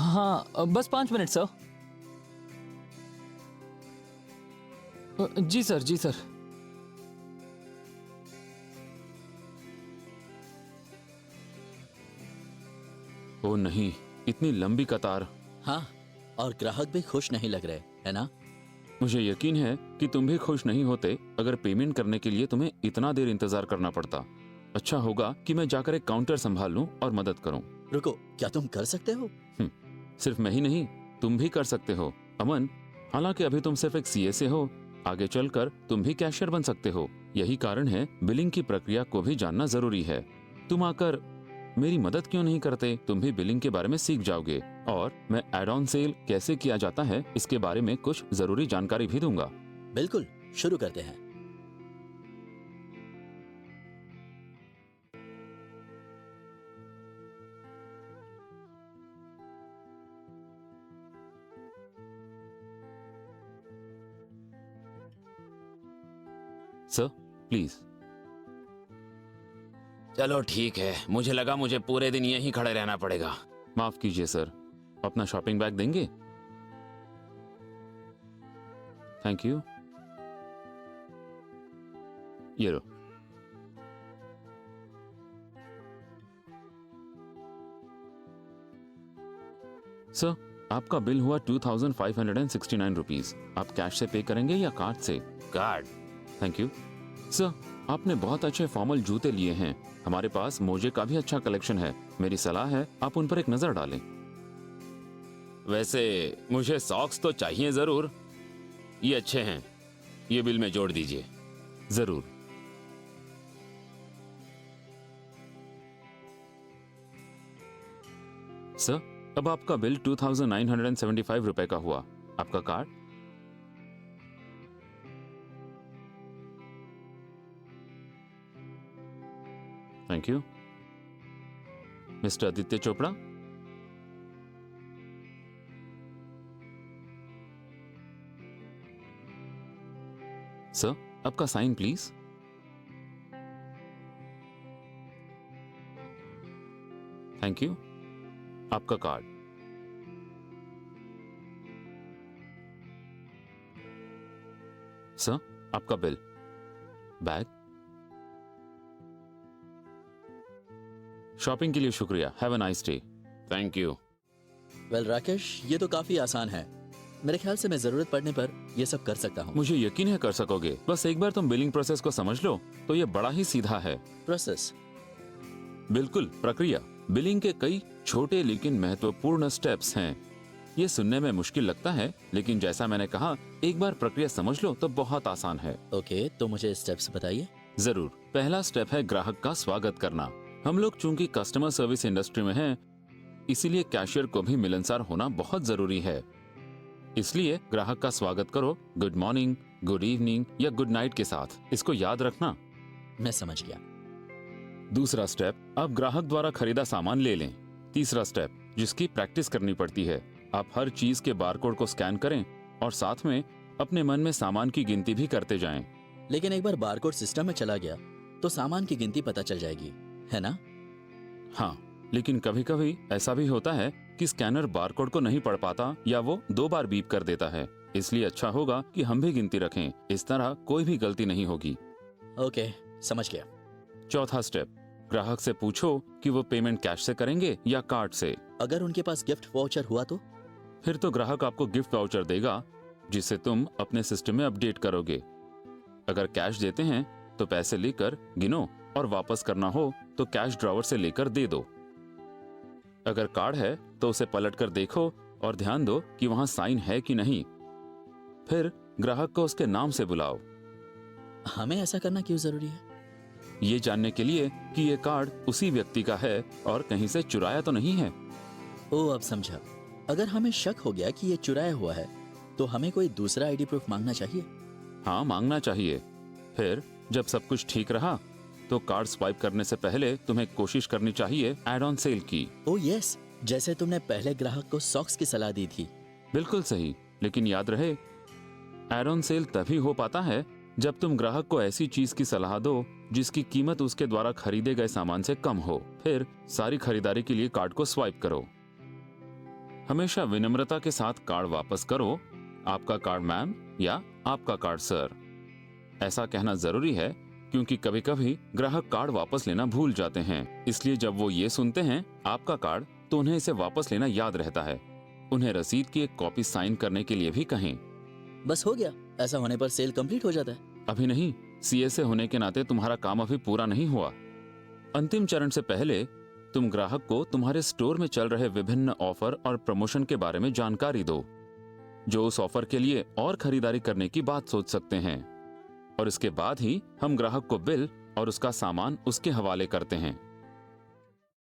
हाँ, बस 5 minute sir. जी sir, जी sir. ओ नहीं, इतनी लंबी कतार। हाँ, और ग्राहक भी खुश नहीं लग रहे, है ना? मुझे यकीन है कि तुम भी खुश नहीं होते अगर पेमेंट करने के लिए तुम्हें इतना देर इंतजार करना पड़ता। अच्छा होगा कि मैं जाकर एक काउंटर संभाल लूं और मदद करूं। रुको, क्या तुम कर सकते हो? सिर्फ मैं ही नहीं, तुम भी कर सकते हो अमन। हालांकि अभी तुम सिर्फ एक सीएसए हो, आगे चलकर तुम भी कैशियर बन सकते हो। यही कारण है बिलिंग की प्रक्रिया को भी जानना जरूरी है। तुम आकर मेरी मदद क्यों नहीं करते? तुम भी बिलिंग के बारे में सीख जाओगे और मैं एड ऑन सेल कैसे किया जाता है इसके बारे में कुछ जरूरी जानकारी भी दूंगा। बिल्कुल, शुरू करते हैं। Sir please. चलो ठीक है, मुझे लगा मुझे पूरे दिन यहीं खड़े रहना पड़ेगा। माफ कीजिए सर, अपना शॉपिंग बैग देंगे? Thank you. ये लो। सर आपका बिल हुआ 2569 रुपीज। आप कैश से पे करेंगे या कार्ड से? कार्ड। Thank you. सर आपने बहुत अच्छे फॉर्मल जूते लिए हैं। हमारे पास मोजे का भी अच्छा कलेक्शन है। मेरी सलाह है आप उन पर एक नजर डालें। वैसे मुझे सॉक्स तो चाहिए जरूर। ये अच्छे हैं, ये बिल में जोड़ दीजिए। जरूर। सर अब आपका बिल 2975 रुपए का हुआ। आपका card? Thank you. Mister Aditya Chopra. Sir आपका साइन प्लीज। Thank you. आपका कार्ड। सर आपका बिल। बैग। शॉपिंग के लिए शुक्रिया। Have a nice day. Thank you. Well Rakesh, ये तो काफी आसान है। मेरे ख्याल से मैं जरूरत पड़ने पर ये सब कर सकता हूँ। मुझे यकीन है कर सकोगे। बस एक बार तुम बिलिंग प्रोसेस को समझ लो तो ये बड़ा ही सीधा है। प्रोसेस? बिल्कुल, प्रक्रिया। बिलिंग के कई छोटे लेकिन महत्वपूर्ण स्टेप्स हैं। ये सुनने में मुश्किल लगता है, लेकिन जैसा मैंने कहा, एक बार प्रक्रिया समझ लो तो बहुत आसान है। ओके, तो मुझे स्टेप्स बताइए। जरूर। पहला स्टेप है ग्राहक का स्वागत करना। हम लोग चूंकि कस्टमर सर्विस इंडस्ट्री में हैं, इसीलिए कैशियर को भी मिलनसार होना बहुत जरूरी है। इसलिए ग्राहक का स्वागत करो गुड मॉर्निंग, गुड इवनिंग या गुड नाइट के साथ। इसको याद रखना। मैं समझ गया। दूसरा स्टेप, आप ग्राहक द्वारा खरीदा सामान ले लें। तीसरा स्टेप, जिसकी प्रैक्टिस करनी पड़ती है, आप हर चीज के बारकोड को स्कैन करें और साथ में अपने मन में सामान की गिनती भी करते जाएं। लेकिन एक बार बारकोड सिस्टम में चला गया तो सामान की गिनती पता चल जाएगी, है ना? हाँ, लेकिन कभी कभी ऐसा भी होता है कि स्कैनर बारकोड को नहीं पढ़ पाता या वो 2 बार बीप कर देता है। इसलिए अच्छा होगा कि हम भी गिनती रखें। इस तरह कोई भी गलती नहीं होगी। ओके, समझ गया। चौथा स्टेप, ग्राहक से पूछो कि वो पेमेंट कैश से करेंगे या कार्ड से। अगर उनके पास गिफ्ट वाउचर हुआ तो? फिर तो ग्राहक आपको गिफ्ट वाउचर देगा जिसे तुम अपने सिस्टम में अपडेट करोगे। अगर कैश देते हैं तो पैसे लेकर गिनो और वापस करना हो तो कैश ड्रॉवर से लेकर दे दो। अगर कार्ड है तो उसे पलट कर देखो और ध्यान दो कि वहां साइन है कि नहीं। फिर ग्राहक को उसके नाम से बुलाओ। हमें ऐसा करना क्यों जरूरी है? ये जानने के लिए कि ये कार्ड उसी व्यक्ति का है और कहीं से चुराया तो नहीं है। ओ, अब समझा। अगर हमें शक हो गया कि ये चुराया हुआ है तो हमें कोई दूसरा आईडी प्रूफ मांगना चाहिए। हाँ, मांगना चाहिए। फिर जब सब कुछ ठीक रहा तो कार्ड स्वाइप करने से पहले तुम्हें कोशिश करनी चाहिए एड ऑन सेल की। ओ यस, जैसे तुमने पहले ग्राहक को सॉक्स की सलाह दी थी। बिल्कुल सही, लेकिन याद रहे एड ऑन सेल तभी हो पाता है जब तुम ग्राहक को ऐसी चीज की सलाह दो जिसकी कीमत उसके द्वारा खरीदे गए सामान से कम हो। फिर सारी खरीदारी के लिए कार्ड को स्वाइप करो। हमेशा विनम्रता के साथ कार्ड वापस करो, आपका कार्ड मैम या आपका कार्ड सर। ऐसा कहना जरूरी है क्योंकि कभी कभी ग्राहक कार्ड वापस लेना भूल जाते हैं, इसलिए जब वो ये सुनते हैं आपका कार्ड, तो उन्हें इसे वापस लेना याद रहता है। उन्हें रसीद की एक कॉपी साइन करने के लिए भी कहें। बस हो गया, ऐसा होने पर सेल कंप्लीट हो जाता है। अभी नहीं, सीएसए होने के नाते तुम्हारा काम अभी पूरा नहीं हुआ। अंतिम चरण से पहले तुम ग्राहक को तुम्हारे स्टोर में चल रहे विभिन्न ऑफर और प्रमोशन के बारे में जानकारी दो, जो उस ऑफर के लिए और खरीदारी करने की बात सोच सकते हैं। और इसके बाद ही हम ग्राहक को बिल और उसका सामान उसके हवाले करते हैं।